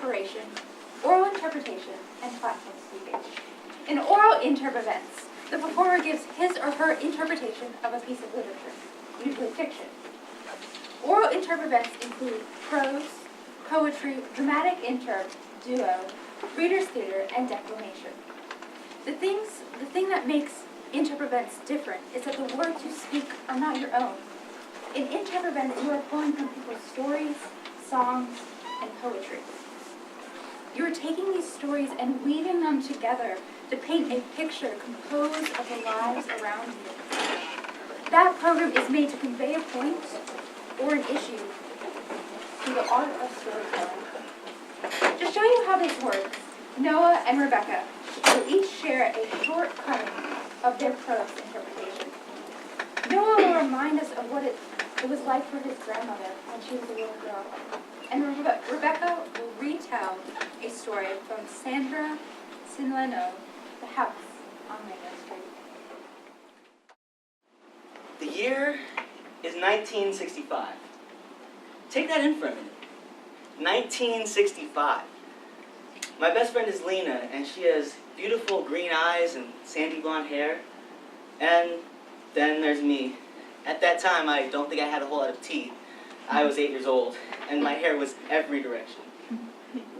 preparation, oral interpretation, and platform speaking. In oral interp events, the performer gives his or her interpretation of a piece of literature, usually fiction. Oral interp events include prose, poetry, dramatic interp, duo, reader's theater, and declamation. The thing that makes interp events different is that the words you speak are not your own. In interp events, you are pulling from people's stories, songs, and poetry. You are taking these stories and weaving them together to paint a picture composed of the lives around you. That program is made to convey a point or an issue through the art of storytelling. To show you how this works, Noah and Rebecca will each share a short cutting of their prose interpretation. Noah will remind us of what it was like for his grandmother when she was a little girl. And Rebecca will retell a story from Sandra Sinleno, The House on Mango Street. The year is 1965. Take that in for a minute. 1965. My best friend is Lena, and she has beautiful green eyes and sandy blonde hair. And then there's me. At that time, I don't think I had a whole lot of teeth. I was 8 years old, and my hair was every direction.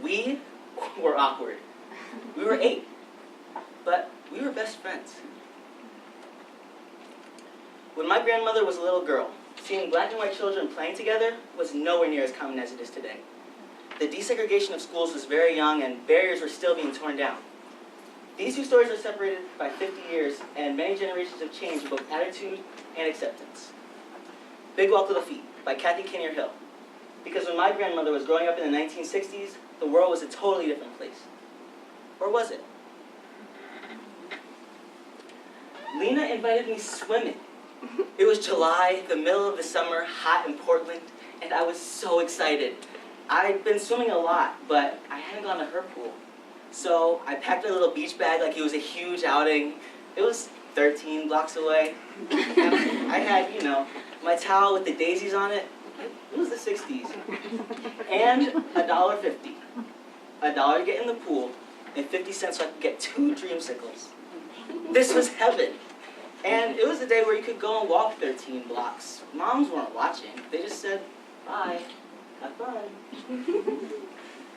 We were awkward. We were 8, but we were best friends. When my grandmother was a little girl, seeing black and white children playing together was nowhere near as common as it is today. The desegregation of schools was very young, and barriers were still being torn down. These two stories are separated by 50 years, and many generations have changed in both attitude and acceptance. Big Walk of the Feet by Kathy Kinnear Hill. Because when my grandmother was growing up in the 1960s, the world was a totally different place. Or was it? Lena invited me swimming. It was July, the middle of the summer, hot in Portland, and I was so excited. I'd been swimming a lot, but I hadn't gone to her pool. So I packed my little beach bag like it was a huge outing. It was 13 blocks away. And I had, my towel with the daisies on it. It was the 60s. And $1.50. $1 to get in the pool, and 50 cents so I could get 2 dreamsicles. This was heaven. And it was a day where you could go and walk 13 blocks. Moms weren't watching. They just said, bye, have fun.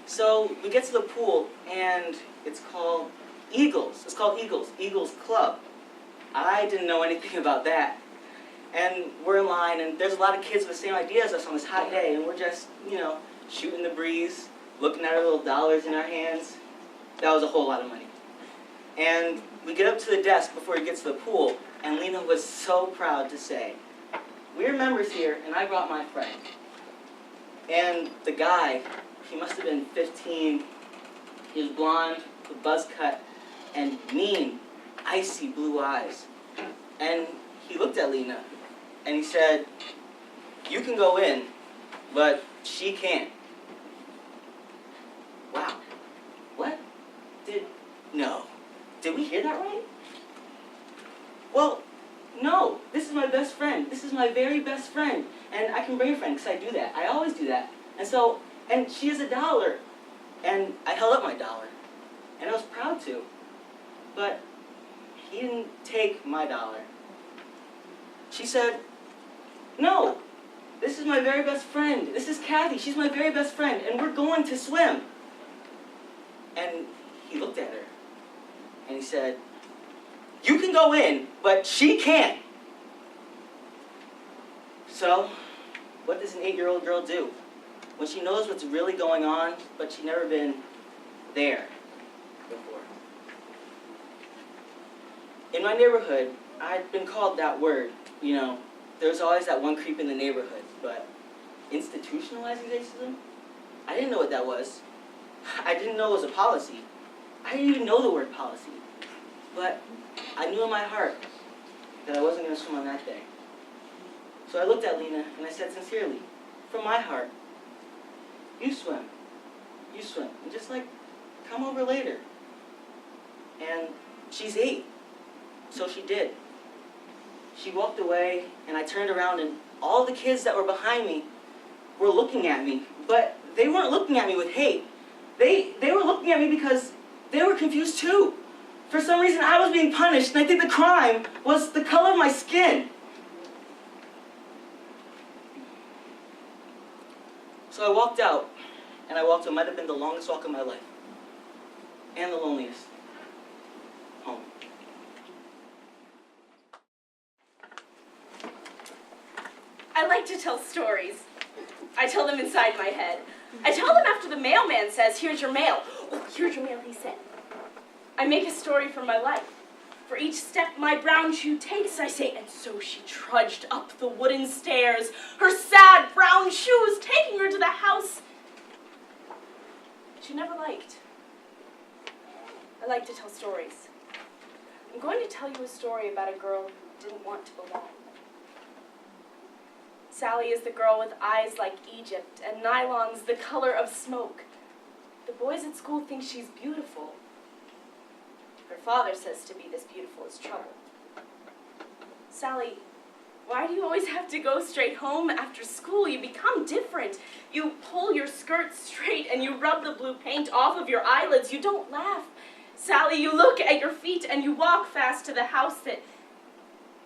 So we get to the pool, and it's called Eagles. It's called Eagles, Eagles Club. I didn't know anything about that. And we're in line, and there's a lot of kids with the same idea as us on this hot day, and we're just, shooting the breeze, looking at our little dollars in our hands. That was a whole lot of money. And we get up to the desk before we get to the pool, and Lena was so proud to say, "We're members here, and I brought my friend." And the guy, he must have been 15. He was blonde, with buzz cut, and mean, icy blue eyes. And he looked at Lena, and he said, "You can go in, but she can't." Wow. What? No. Did we hear that right? Well, no. This is my best friend. This is my very best friend. And I can bring a friend because I do that. I always do that. And she is $1. And I held up my dollar. And I was proud to. But he didn't take my dollar. She said, "No, this is my very best friend. This is Kathy. She's my very best friend. And we're going to swim." And he looked at her. And he said, "You can go in, but she can't." So, what does an 8-year-old girl do when she knows what's really going on, but she's never been there before? In my neighborhood, I'd been called that word. There's always that one creep in the neighborhood, but institutionalizing racism? I didn't know what that was. I didn't know it was a policy. I didn't even know the word policy. But I knew in my heart that I wasn't going to swim on that day. So I looked at Lena and I said sincerely, from my heart, "You swim. You swim. And just come over later." And she's 8. So she did. She walked away, and I turned around, and all the kids that were behind me were looking at me. But they weren't looking at me with hate. They were looking at me because they were confused too. For some reason, I was being punished, and I think the crime was the color of my skin. So I walked out, and I walked what might have been the longest walk of my life, and the loneliest, home. I like to tell stories. I tell them inside my head. I tell them after the mailman says, "Here's your mail." "Oh, here's your mail," he said. I make a story for my life. For each step my brown shoe takes, I say, "And so she trudged up the wooden stairs, her sad brown shoes taking her to the house she never liked." I like to tell stories. I'm going to tell you a story about a girl who didn't want to belong. Sally is the girl with eyes like Egypt and nylons the color of smoke. The boys at school think she's beautiful. Her father says to be this beautiful is trouble. "Sally, why do you always have to go straight home after school? You become different. You pull your skirt straight and you rub the blue paint off of your eyelids. You don't laugh. Sally, you look at your feet and you walk fast to the house that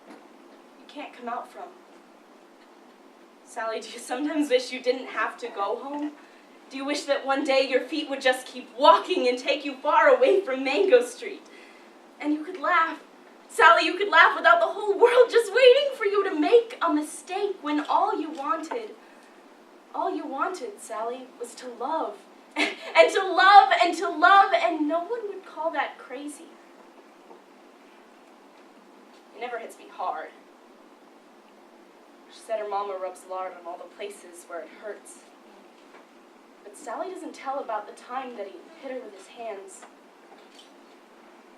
you can't come out from. Sally, do you sometimes wish you didn't have to go home? Do you wish that one day your feet would just keep walking and take you far away from Mango Street? And you could laugh. Sally, you could laugh without the whole world just waiting for you to make a mistake when all you wanted, Sally, was to love. And to love and to love, and no one would call that crazy. It never hits me hard. She said her mama rubs lard on all the places where it hurts. But Sally doesn't tell about the time that he hit her with his hands.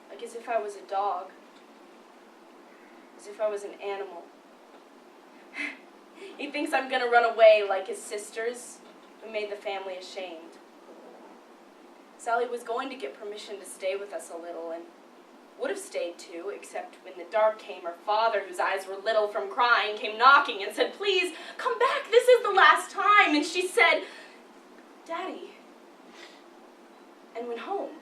Like as if I was a dog. As if I was an animal. He thinks I'm gonna run away like his sisters, who made the family ashamed. Sally was going to get permission to stay with us a little, and would have stayed too, except when the dark came, her father, whose eyes were little from crying, came knocking and said, "Please, come back, this is the last time." And she said, "Daddy," and went home.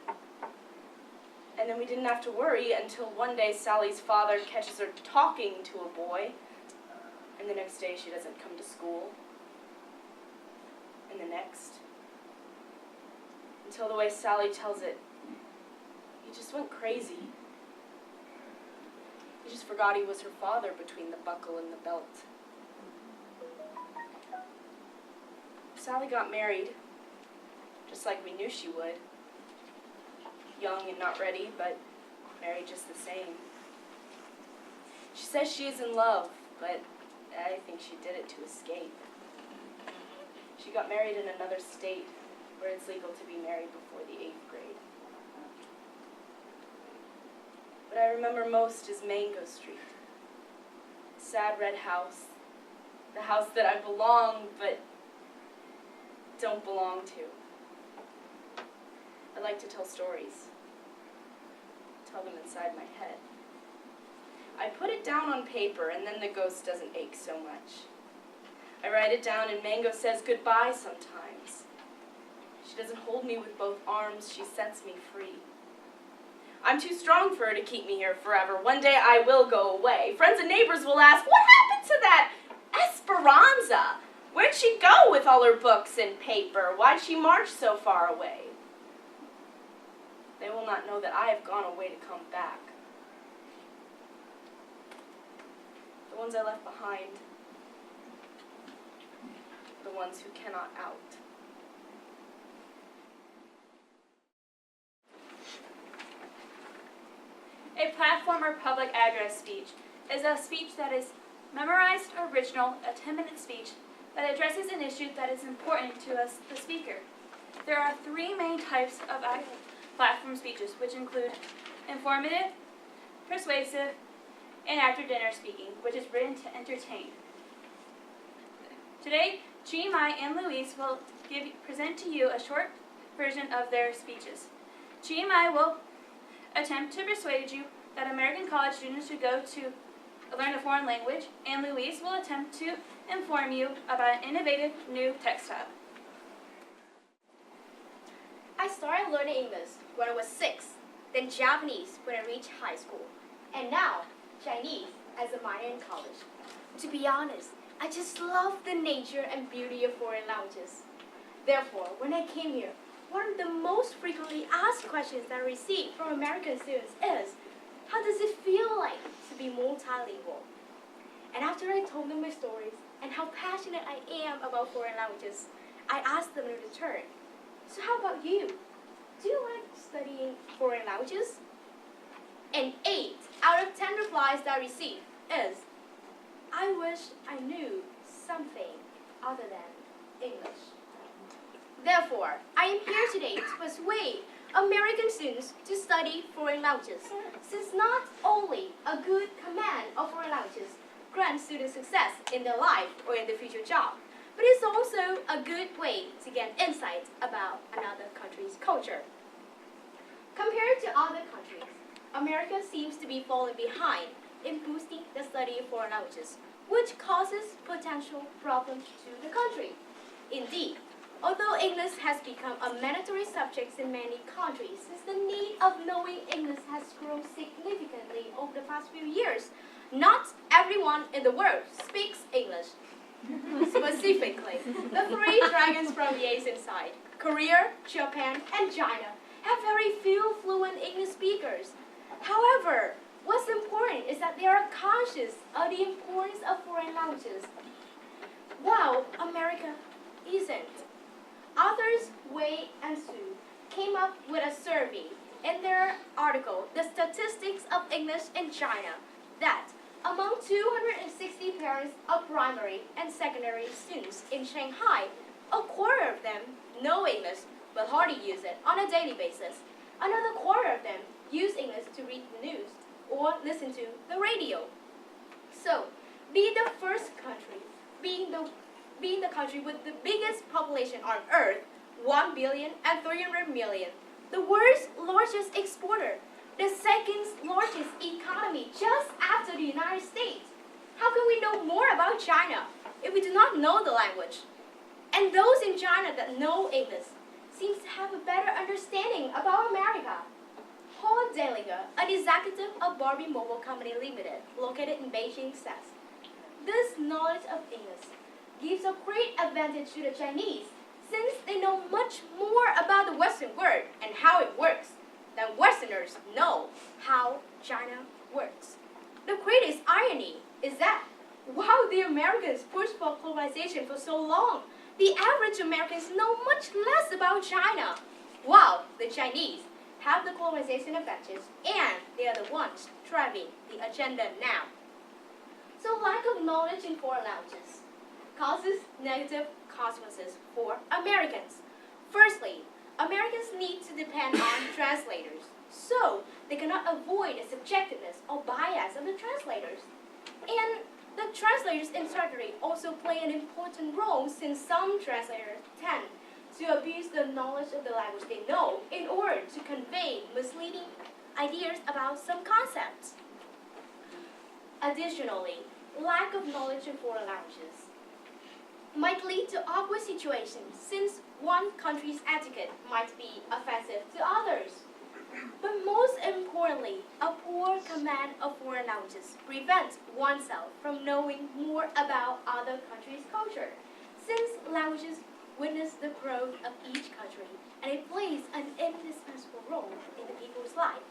And then we didn't have to worry until one day Sally's father catches her talking to a boy, and the next day she doesn't come to school, and the next. Until the way Sally tells it, he just went crazy. He just forgot he was her father between the buckle and the belt. Sally got married, just like we knew she would. Young and not ready, but married just the same. She says she is in love, but I think she did it to escape. She got married in another state where it's legal to be married before the 8th grade. What I remember most is Mango Street. A sad red house. The house that I belong, but don't belong to. I like to tell stories. Tell them inside my head. I put it down on paper, and then the ghost doesn't ache so much. I write it down, and Mango says goodbye sometimes. She doesn't hold me with both arms, she sets me free. I'm too strong for her to keep me here forever. One day I will go away. Friends and neighbors will ask, "What happened to that Esperanza? Where'd she go with all her books and paper? Why'd she march so far away?" They will not know that I have gone away to come back. The ones I left behind, the ones who cannot out. A platform or public address speech is a speech that is memorized, original, a 10-minute speech that addresses an issue that is important to us, the speaker. There are 3 main types of platform speeches, which include informative, persuasive, and after-dinner speaking, which is written to entertain. Today, Chi Mai and Luis will present to you a short version of their speeches. Chi Mai will attempt to persuade you that American college students should go to learn a foreign language, and Luis will attempt to inform you about an innovative new textile. I started learning English when I was 6, then Japanese when I reached high school, and now Chinese as a minor in college. To be honest, I just love the nature and beauty of foreign languages. Therefore, when I came here, one of the most frequently asked questions that I received from American students is, how does it feel like to be multilingual? And after I told them my stories and how passionate I am about foreign languages, I asked them in return, so how about you? Do you like studying foreign languages? And 8 out of 10 replies that I received is, I wish I knew something other than English. Therefore, I am here today to persuade American students to study foreign languages, since not only a good command of foreign languages grants students success in their life or in their future job, but it's also a good way to get insight about another country's culture. Compared to other countries, America seems to be falling behind in boosting the study of foreign languages, which causes potential problems to the country. Indeed, although English has become a mandatory subject in many countries, since the need of knowing English has grown significantly over the past few years, not everyone in the world speaks English. Specifically, the 3 dragons from the Asian side, Korea, Japan, and China, have very few fluent English speakers. However, what's important is that they are conscious of the importance of foreign languages, while America isn't. Authors Wei and Su came up with a survey in their article, The Statistics of English in China, that among 260 parents of primary and secondary students in Shanghai, a quarter of them know English but hardly use it on a daily basis. Another quarter of them use English to read the news or listen to the radio. So, being the first country, being the country with the biggest population on Earth, 1,300,000,000, the world's largest exporter, the second largest economy just after the United States. How can we know more about China if we do not know the language? And those in China that know English seems to have a better understanding about America. Paul Dellinger, an executive of Barbie Mobile Company Limited, located in Beijing, says, this knowledge of English gives a great advantage to the Chinese, since they know much more about the Western world and how it works than Westerners know how China works. The greatest irony is that while the Americans pushed for globalization for so long, the average Americans know much less about China, while the Chinese have the globalization advantage and they are the ones driving the agenda now. So lack of knowledge in foreign languages causes negative consequences for Americans. Firstly, Americans need to depend on translators, so they cannot avoid the subjectiveness or bias of the translators. And the translators interpreters also play an important role, since some translators tend to abuse the knowledge of the language they know in order to convey misleading ideas about some concepts. Additionally, lack of knowledge in foreign languages might lead to awkward situations, since one country's etiquette might be offensive to others. But most importantly, a poor command of foreign languages prevents oneself from knowing more about other countries' culture, since languages witness the growth of each country, and it plays an indispensable role in the people's life.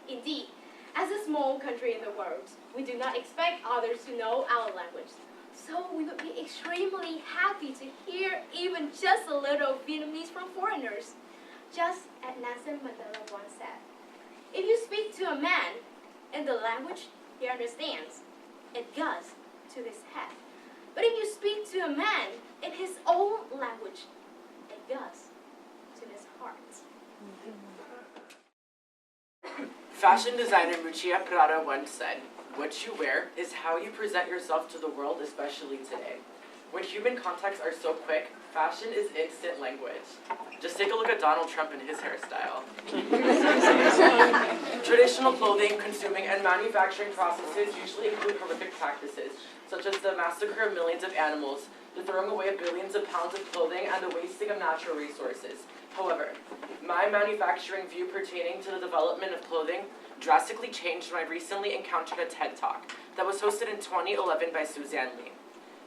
Indeed, as a small country in the world, we do not expect others to know our language. So we would be extremely happy to hear even just a little Vietnamese from foreigners. Just as Nelson Mandela once said, if you speak to a man in the language he understands, it goes to his head. But if you speak to a man in his own language, it goes to his heart. Fashion designer Miuccia Prada once said, "What you wear is how you present yourself to the world, especially today. When human contacts are so quick, fashion is instant language. Just take a look at Donald Trump and his hairstyle." Traditional clothing, consuming, and manufacturing processes usually include horrific practices, such as the massacre of millions of animals, the throwing away of billions of pounds of clothing, and the wasting of natural resources. However, my manufacturing view pertaining to the development of clothing drastically changed when I recently encountered a TED Talk that was hosted in 2011 by Suzanne Lee.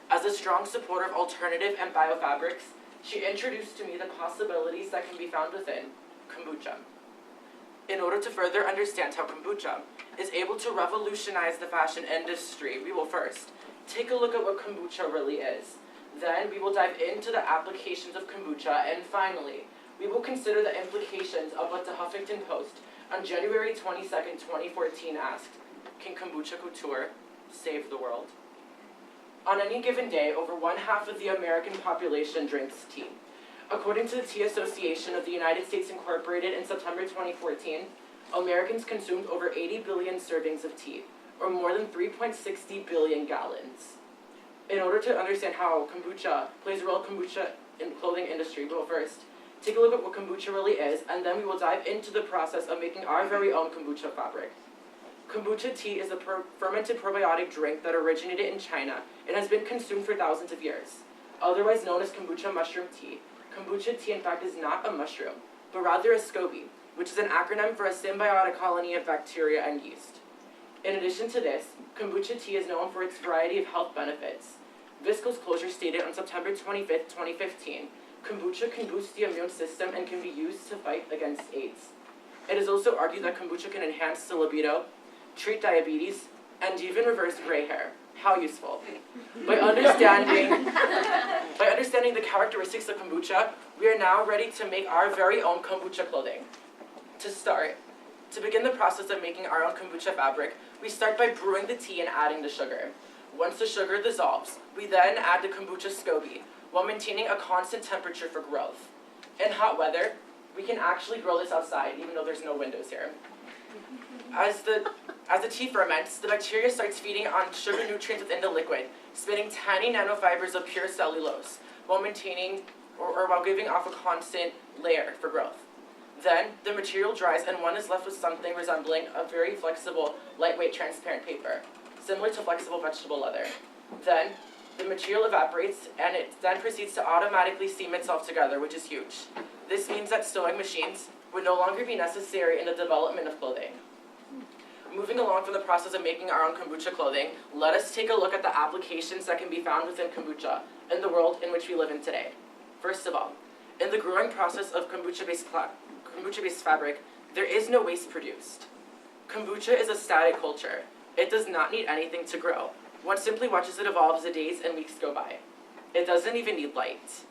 As a strong supporter of alternative and biofabrics, she introduced to me the possibilities that can be found within kombucha. In order to further understand how kombucha is able to revolutionize the fashion industry, we will first take a look at what kombucha really is. Then we will dive into the applications of kombucha, and finally, we will consider the implications of what the Huffington Post on January 22nd, 2014 asked, can kombucha couture save the world? On any given day, over 1/2 of the American population drinks tea. According to the Tea Association of the United States Incorporated in September 2014, Americans consumed over 80 billion servings of tea, or more than 3.60 billion gallons. In order to understand how kombucha plays a role in the clothing industry, we will first take a look at what kombucha really is, and then we will dive into the process of making our very own kombucha fabric. Kombucha tea is a fermented probiotic drink that originated in China and has been consumed for thousands of years. Otherwise known as kombucha mushroom tea, kombucha tea in fact is not a mushroom, but rather a SCOBY, which is an acronym for a symbiotic colony of bacteria and yeast. In addition to this, kombucha tea is known for its variety of health benefits. Visco's Closure stated on September 25th, 2015, kombucha can boost the immune system and can be used to fight against AIDS. It is also argued that kombucha can enhance the libido, treat diabetes, and even reverse gray hair. How useful. By understanding the characteristics of kombucha, we are now ready to make our very own kombucha clothing. To begin the process of making our own kombucha fabric, we start by brewing the tea and adding the sugar. Once the sugar dissolves, we then add the kombucha SCOBY, while maintaining a constant temperature for growth. In hot weather, we can actually grow this outside, even though there's no windows here. As the tea ferments, the bacteria starts feeding on sugar nutrients within the liquid, spinning tiny nanofibers of pure cellulose, while maintaining or while giving off a constant layer for growth. Then, the material dries and one is left with something resembling a very flexible, lightweight, transparent paper, similar to flexible vegetable leather. Then, the material evaporates and it then proceeds to automatically seam itself together, which is huge. This means that sewing machines would no longer be necessary in the development of clothing. Moving along from the process of making our own kombucha clothing, let us take a look at the applications that can be found within kombucha in the world in which we live in today. First of all, in the growing process of kombucha-based fabric, there is no waste produced. Kombucha is a static culture. It does not need anything to grow. One simply watches it evolve as the days and weeks go by. It doesn't even need light.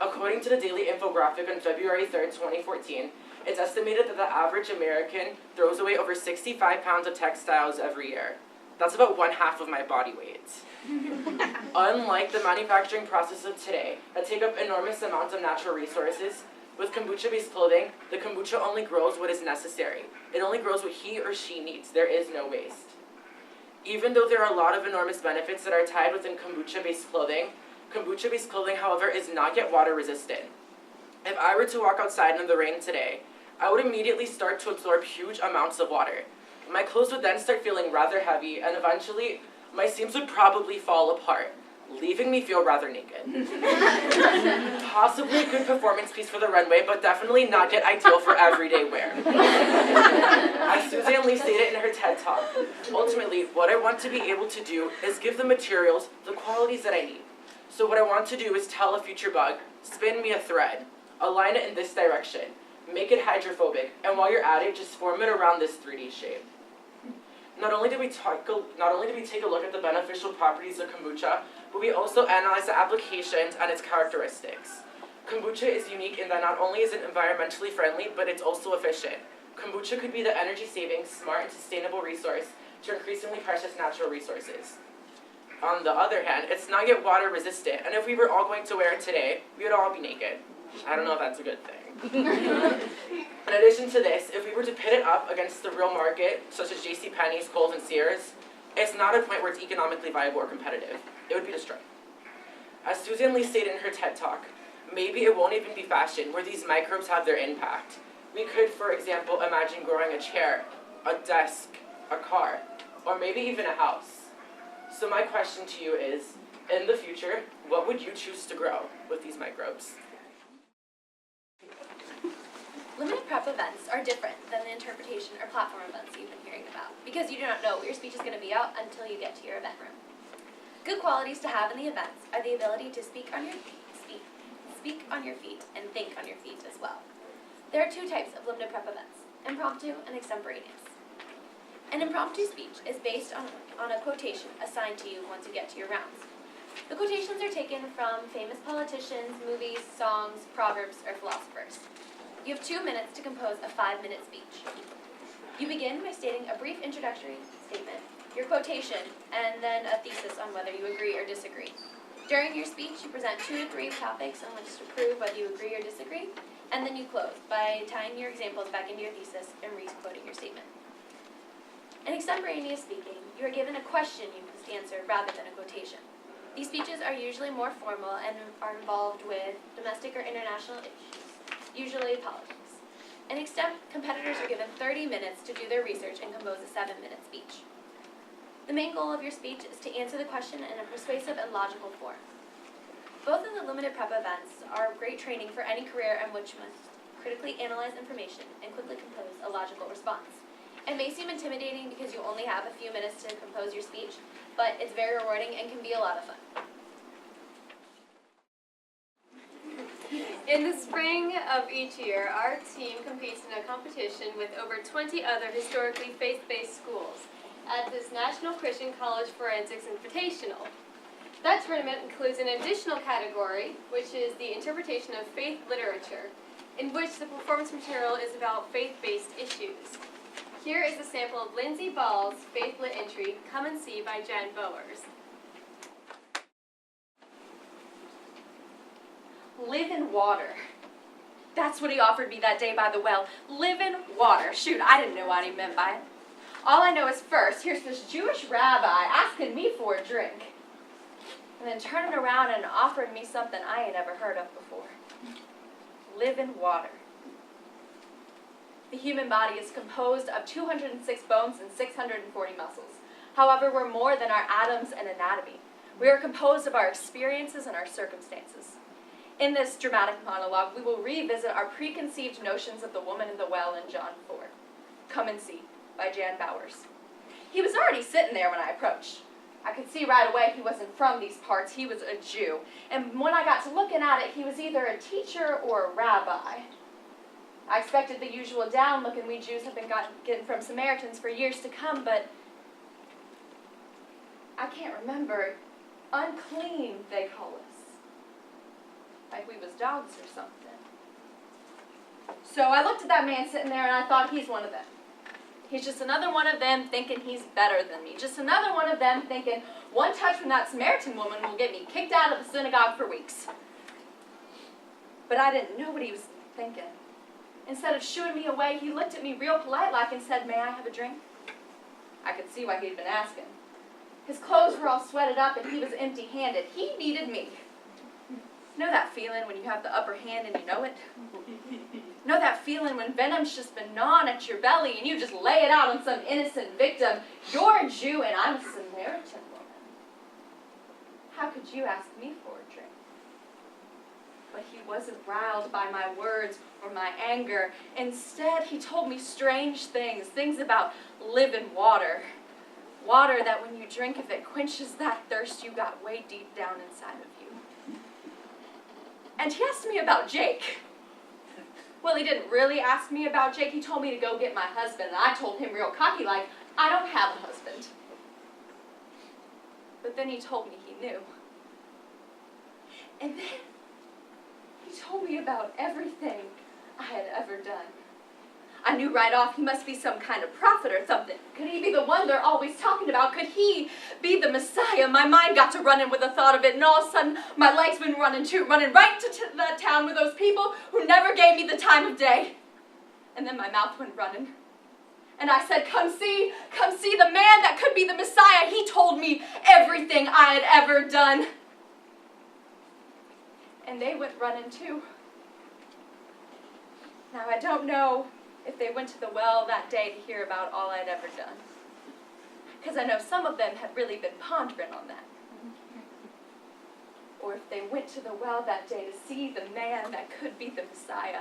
According to the Daily Infographic on February 3rd, 2014, it's estimated that the average American throws away over 65 pounds of textiles every year. That's about 1/2 of my body weight. Unlike the manufacturing process of today, that take up enormous amounts of natural resources, with kombucha-based clothing, the kombucha only grows what is necessary. It only grows what he or she needs. There is no waste. Even though there are a lot of enormous benefits that are tied within kombucha-based clothing, however, is not yet water resistant. If I were to walk outside in the rain today, I would immediately start to absorb huge amounts of water. My clothes would then start feeling rather heavy, and eventually, my seams would probably fall apart, leaving me feel rather naked. Possibly a good performance piece for the runway, but definitely not yet ideal for everyday wear. As Suzanne Lee stated in her TED Talk, ultimately, what I want to be able to do is give the materials the qualities that I need. So what I want to do is tell a future bug, spin me a thread, align it in this direction, make it hydrophobic, and while you're at it, just form it around this 3D shape. Not only did we take a look at the beneficial properties of kombucha, but we also analyzed the applications and its characteristics. Kombucha is unique in that not only is it environmentally friendly, but it's also efficient. Kombucha could be the energy-saving, smart, and sustainable resource to increasingly precious natural resources. On the other hand, it's not yet water resistant, and if we were all going to wear it today, we would all be naked. I don't know if that's a good thing. In addition to this, if we were to pit it up against the real market, such as JCPenney's, Kohl's, and Sears, it's not a point where it's economically viable or competitive. It would be destroyed. As Suzanne Lee stated in her TED Talk, maybe it won't even be fashion where these microbes have their impact. We could, for example, imagine growing a chair, a desk, a car, or maybe even a house. So my question to you is, in the future, what would you choose to grow with these microbes? are different than the interpretation or platform events you've been hearing about, because you do not know what your speech is going to be out until you get to your event room. Good qualities to have in the events are the ability to speak on your feet and think on your feet as well. There are two types of limited prep events, impromptu and extemporaneous. An impromptu speech is based on a quotation assigned to you once you get to your rounds. The quotations are taken from famous politicians, movies, songs, proverbs, or philosophers. You have 2 minutes to compose a 5-minute speech. You begin by stating a brief introductory statement, your quotation, and then a thesis on whether you agree or disagree. During your speech, you present 2 to 3 topics on which to prove whether you agree or disagree, and then you close by tying your examples back into your thesis and re-quoting your statement. In extemporaneous speaking, you are given a question you must answer rather than a quotation. These speeches are usually more formal and are involved with domestic or international issues, usually politics. In extemp, competitors are given 30 minutes to do their research and compose a 7-minute speech. The main goal of your speech is to answer the question in a persuasive and logical form. Both of the limited prep events are great training for any career in which you must critically analyze information and quickly compose a logical response. It may seem intimidating because you only have a few minutes to compose your speech, but it's very rewarding and can be a lot of fun. In the spring of each year, our team competes in a competition with over 20 other historically faith-based schools at this National Christian College Forensics Invitational. That tournament includes an additional category, which is the interpretation of faith literature, in which the performance material is about faith-based issues. Here is a sample of Lindsay Ball's faith lit entry, Come and See by Jan Bowers. Live in water. That's what he offered me that day by the well. Live in water. Shoot, I didn't know what he meant by it. All I know is first, here's this Jewish rabbi asking me for a drink, and then turning around and offering me something I ain't ever heard of before. Live in water. The human body is composed of 206 bones and 640 muscles. However, we're more than our atoms and anatomy. We are composed of our experiences and our circumstances. In this dramatic monologue, we will revisit our preconceived notions of the woman in the well in John 4. Come and See by Jan Bowers. He was already sitting there when I approached. I could see right away he wasn't from these parts. He was a Jew. And when I got to looking at it, he was either a teacher or a rabbi. I expected the usual down look we Jews have been getting from Samaritans for years to come, but I can't remember. Unclean, they call us. Like we was dogs or something. So I looked at that man sitting there and I thought, he's one of them. He's just another one of them thinking he's better than me. Just another one of them thinking one touch from that Samaritan woman will get me kicked out of the synagogue for weeks. But I didn't know what he was thinking. Instead of shooing me away, he looked at me real polite like and said, "May I have a drink?" I could see why he'd been asking. His clothes were all sweated up and he was empty-handed. He needed me. Know that feeling when you have the upper hand and you know it? Know that feeling when venom's just been gnawing at your belly and you just lay it out on some innocent victim? You're a Jew and I'm a Samaritan woman. How could you ask me for a drink? But he wasn't riled by my words or my anger. Instead, he told me strange things, things about living water. Water that when you drink of it quenches that thirst you got way deep down inside of you. And he asked me about Jake. Well, he didn't really ask me about Jake. He told me to go get my husband, and I told him real cocky like, I don't have a husband. But then he told me he knew. And then he told me about everything I had ever done. I knew right off he must be some kind of prophet or something. Could he be the one they're always talking about? Could he be the Messiah? My mind got to running with the thought of it, and all of a sudden my legs went running too, running right to that town with those people who never gave me the time of day. And then my mouth went running. And I said, come see the man that could be the Messiah. He told me everything I had ever done. And they went running too. Now I don't know if they went to the well that day to hear about all I'd ever done. Because I know some of them had really been pondering on that. Or if they went to the well that day to see the man that could be the Messiah.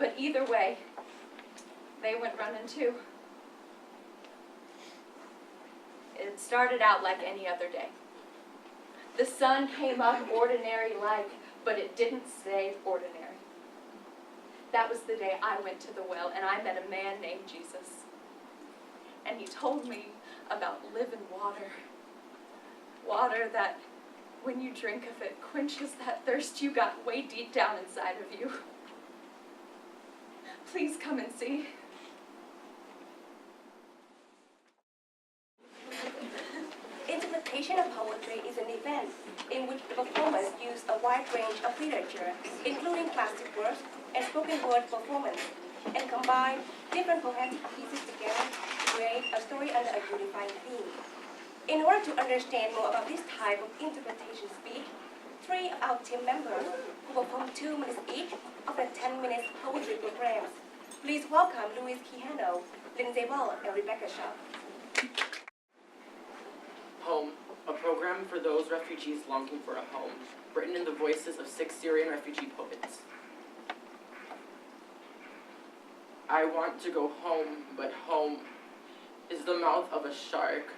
But either way, they went running too. It started out like any other day. The sun came up ordinary-like, but it didn't stay ordinary. That was the day I went to the well and I met a man named Jesus. And he told me about living water. Water that, when you drink of it, quenches that thirst you got way deep down inside of you. Please come and see. Interpretation of poetry is an event in which the performers use a wide range of literature, including classic works and spoken word performance, and combine different poetic pieces together to create a story under a unifying theme. In order to understand more about this type of interpretation speech, 3 of our team members will perform 2 minutes each of the 10-minute poetry programs. Please welcome Luis Quijano, Lindsay Ball, and Rebecca Shaw. Home, a program for those refugees longing for a home, written in the voices of 6 Syrian refugee poets. I want to go home, but home is the mouth of a shark.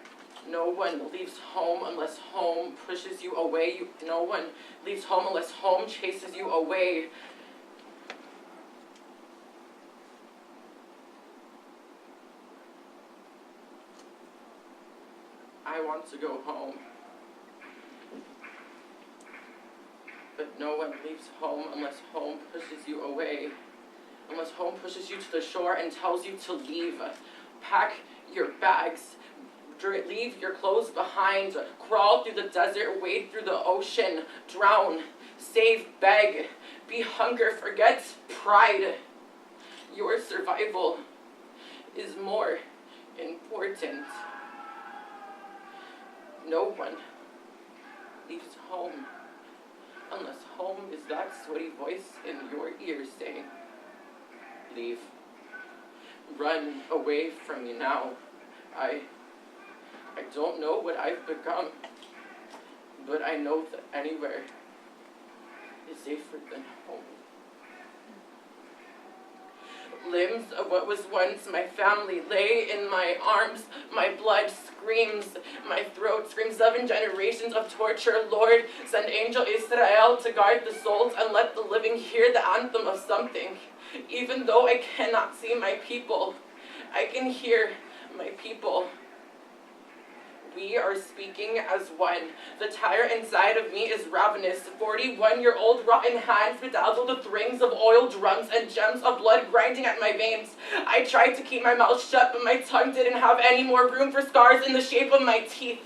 No one leaves home unless home pushes you away. No one leaves home unless home chases you away. I want to go home. But no one leaves home unless home pushes you away. Unless home pushes you to the shore and tells you to leave. Pack your bags. Leave your clothes behind. Crawl through the desert. Wade through the ocean. Drown. Save. Beg. Be hunger. Forget pride. Your survival is more important. No one leaves home unless home is that sweaty voice in your ear saying, leave. Run away from me now. I don't know what I've become, but I know that anywhere is safer than home. Limbs of what was once my family lay in my arms. My blood screams. My throat screams. 7 generations of torture. Lord, send angel Israel to guard the souls and let the living hear the anthem of something. Even though I cannot see my people, I can hear my people. We are speaking as one. The tire inside of me is ravenous. 41-year-old rotten hands bedazzled with rings of oil drums and gems of blood grinding at my veins. I tried to keep my mouth shut, but my tongue didn't have any more room for scars in the shape of my teeth.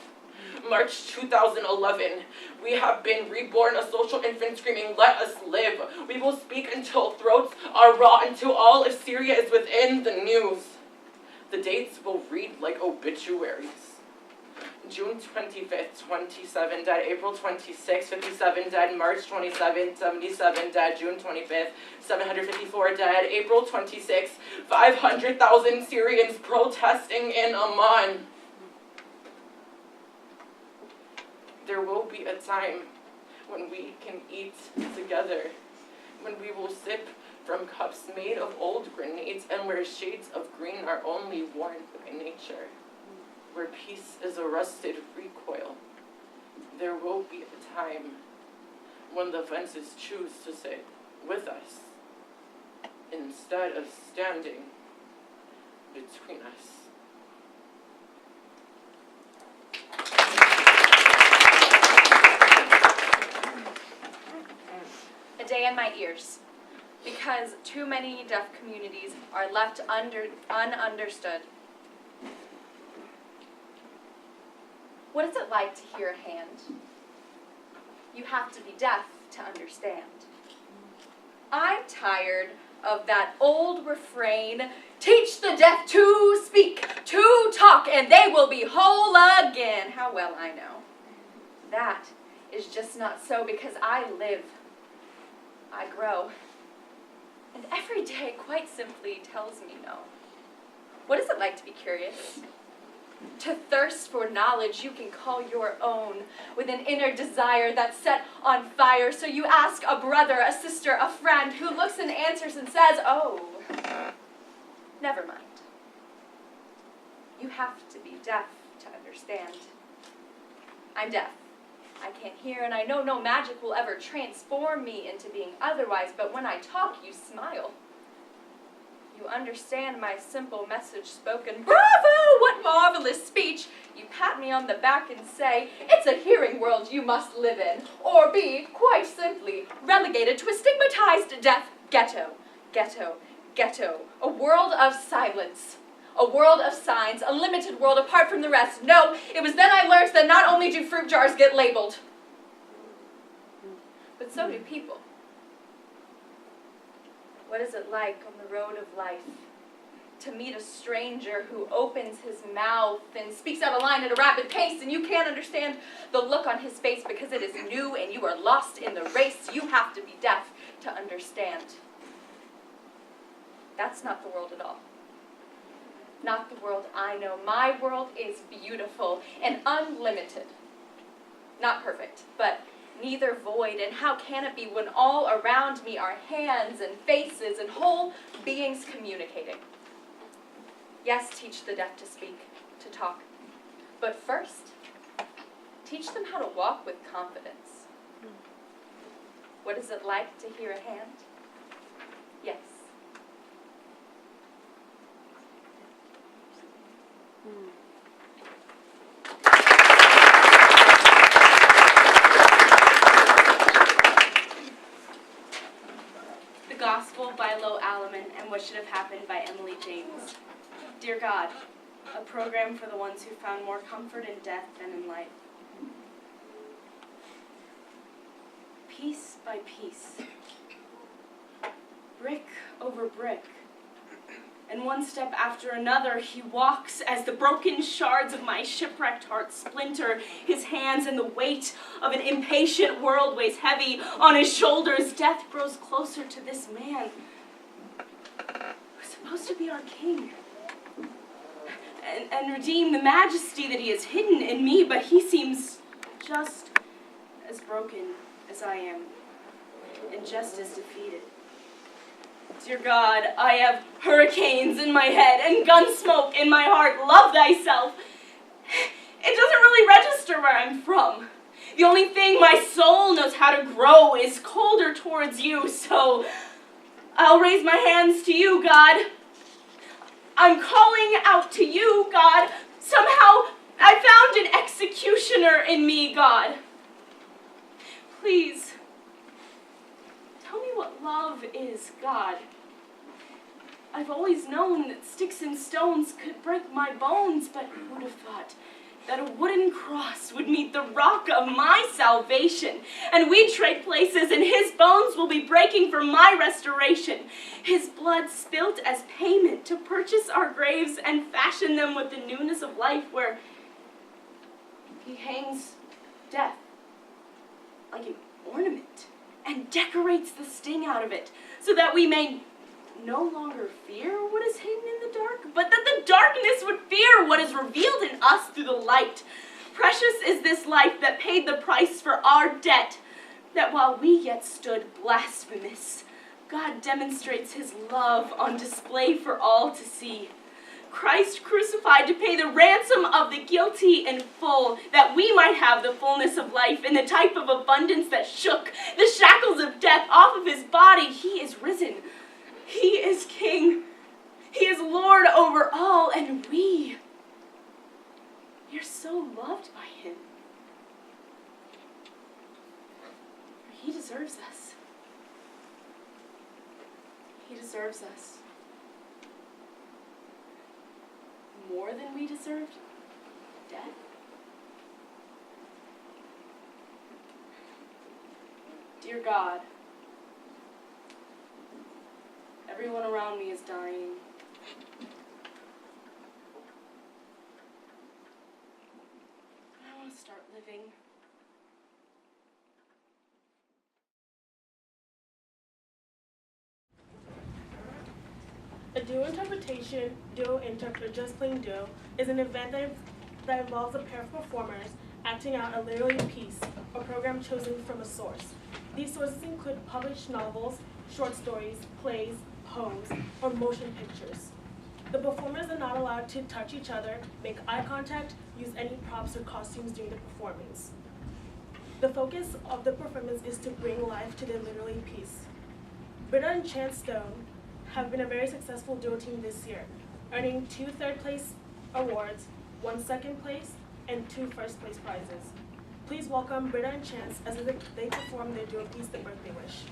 March 2011. We have been reborn, a social infant screaming, let us live. We will speak until throats are raw, until all of Syria is within the news. The dates will read like obituaries. June 25th, 27 dead. April 26th, 57 dead. March 27th, 77 dead. June 25th, 754 dead. April 26th, 500,000 Syrians protesting in Amman. There will be a time when we can eat together, when we will sip from cups made of old grenades and where shades of green are only worn by nature. Where peace is a rusted recoil. There will be a time when the fences choose to sit with us instead of standing between us. A day in my ears, because too many deaf communities are left ununderstood. What is it like to hear a hand? You have to be deaf to understand. I'm tired of that old refrain, teach the deaf to speak, to talk, and they will be whole again. How well I know. That is just not so, because I live, I grow, and every day quite simply tells me no. What is it like to be curious? To thirst for knowledge you can call your own, with an inner desire that's set on fire. So you ask a brother, a sister, a friend, who looks and answers and says, oh, never mind. You have to be deaf to understand. I'm deaf. I can't hear, and I know no magic will ever transform me into being otherwise, but when I talk, you smile. You understand my simple message spoken. Bravo! What marvelous speech! You pat me on the back and say, it's a hearing world you must live in, or be, quite simply, relegated to a stigmatized deaf ghetto. Ghetto. Ghetto. A world of silence. A world of signs, a limited world apart from the rest. No, it was then I learned that not only do fruit jars get labeled, but so do people. What is it like on the road of life to meet a stranger who opens his mouth and speaks out a line at a rapid pace, and you can't understand the look on his face because it is new and you are lost in the race? You have to be deaf to understand. That's not the world at all. Not the world I know. My world is beautiful and unlimited. Not perfect, but neither void. And how can it be when all around me are hands and faces and whole beings communicating? Yes, teach the deaf to speak, to talk. But first, teach them how to walk with confidence. What is it like to hear a hand? Yes. The Gospel by Lo Alleman and What Should Have Happened by Emily James. Dear God, a program for the ones who found more comfort in death than in life. Piece by piece, brick over brick, and one step after another, he walks as the broken shards of my shipwrecked heart splinter his hands, and the weight of an impatient world weighs heavy on his shoulders. Death grows closer to this man who's supposed to be our king and redeem the majesty that he has hidden in me, but he seems just as broken as I am and just as defeated. Dear God, I have hurricanes in my head and gun smoke in my heart. Love thyself. It doesn't really register where I'm from. The only thing my soul knows how to grow is colder towards you, so I'll raise my hands to you, God. I'm calling out to you, God. Somehow I found an executioner in me, God. Please, tell me what love is, God. I've always known that sticks and stones could break my bones, but who would have thought that a wooden cross would meet the rock of my salvation, and we'd trade places, and his bones will be breaking for my restoration. His blood spilt as payment to purchase our graves and fashion them with the newness of life, where he hangs death like an ornament and decorates the sting out of it, so that we may no longer fear what is hidden in the dark, but that the darkness would fear what is revealed in us through the light. Precious is this life that paid the price for our debt, that while we yet stood blasphemous, God demonstrates his love on display for all to see. Christ crucified to pay the ransom of the guilty in full, that we might have the fullness of life in the type of abundance that shook the shackles of death off of his body. He is risen. He is King. He is Lord over all, and we are so loved by him. He deserves us. He deserves us. More than we deserved death. Dear God, everyone around me is dying. I want to start living. A duo interpretation, duo interp, or just plain duo is an event that involves a pair of performers acting out a literary piece or program chosen from a source. These sources include published novels, short stories, plays, poems, or motion pictures. The performers are not allowed to touch each other, make eye contact, use any props or costumes during the performance. The focus of the performance is to bring life to the literary piece. Britta and Chance Stone have been a very successful duo team this year, earning 2 third-place awards, 1 second place, and 2 first-place prizes. Please welcome Britta and Chance as they perform their duo piece, The Birthday Wish.